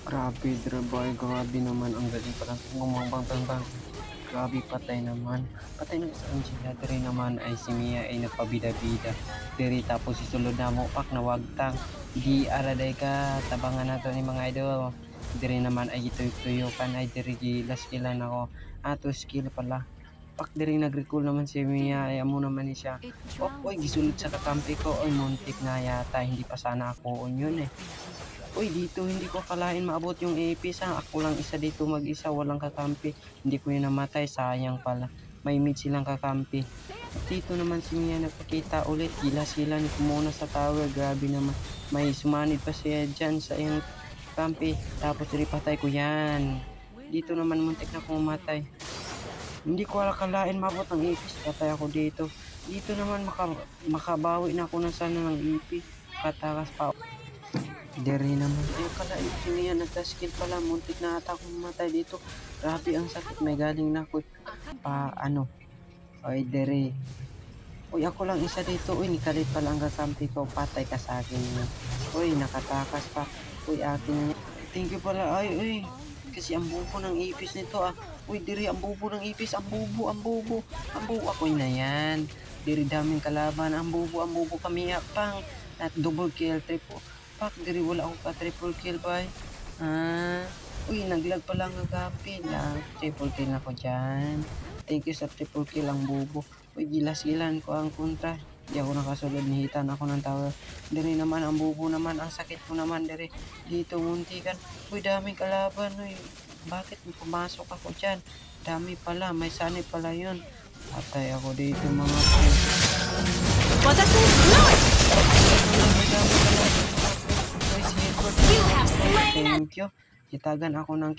Grabe, boy. Grabe naman. Ang galing pala. Bang. Grabe, patay naman. Patay na sa Angela. Dere naman ay si Mia ay nagpabida-bida. Dere tapos isulod na mo. Pak na wagtang. Di araday ka. Tabangan na to ni mga idol. Dere naman ay ituyo kan ay dere gilas kilan ako. Ato skill pala. Pak dere nag-recall naman si Mia ay amo naman ni siya. Oy, gisulod sa kakampi ko. Oy, muntik na yata. Hindi pa sana ako on yun eh. Uy, dito hindi ko akalain maabot yung AP sa ako lang isa dito mag-isa, walang kakampi. Hindi ko yun namatay, sayang pala. May mid silang kakampi. At dito naman si Mia nagpakita ulit. Gila ni muna sa tower, grabe naman. May sumanid pa siya dyan sa yung kampi. Tapos ripatay ko yan. Dito naman muntik na akong matay. Hindi ko akalain maabot ng AP, patay ako dito. Dito naman makabawi na ako na sana ng AP. Katakas pa. Dere naman ay kalain ko niya nagka-skill pala, muntik na ata akong mamatay dito. Grabe ang sakit, may galing na ako oy dere. Uy, ako lang isa dito. Uy, nikalit pala ang kakampi ko, patay ka sa akin niya. Uy, nakatakas pa. Uy, akin niya. Thank you pala. Ay, uy, kasi ang bubo ng ipis nito Uy, dere, ang bubo ng ipis. Ang bubo ako na yan. Dere, daming kalaban. Ang bubo kami pang at double kill, triple. Pak, diri wala ako ka triple kill bay. Uy, naglag pa lang ang kapi lang. Triple kill na ko dyan. Thank you sa triple kill ang bubo. Uy, gilas-gilan ko ang kontra. Di ako nakasulod, nihitan ako ng tower. Diri naman ang bubo naman, ang sakit ko naman diri. Dito muntikan. Uy, daming kalaban. Uy, bakit pumasok ako dyan? Dami pala, may sanay pala yun. Patay ako dito mga Thank you. Kitagan ako ng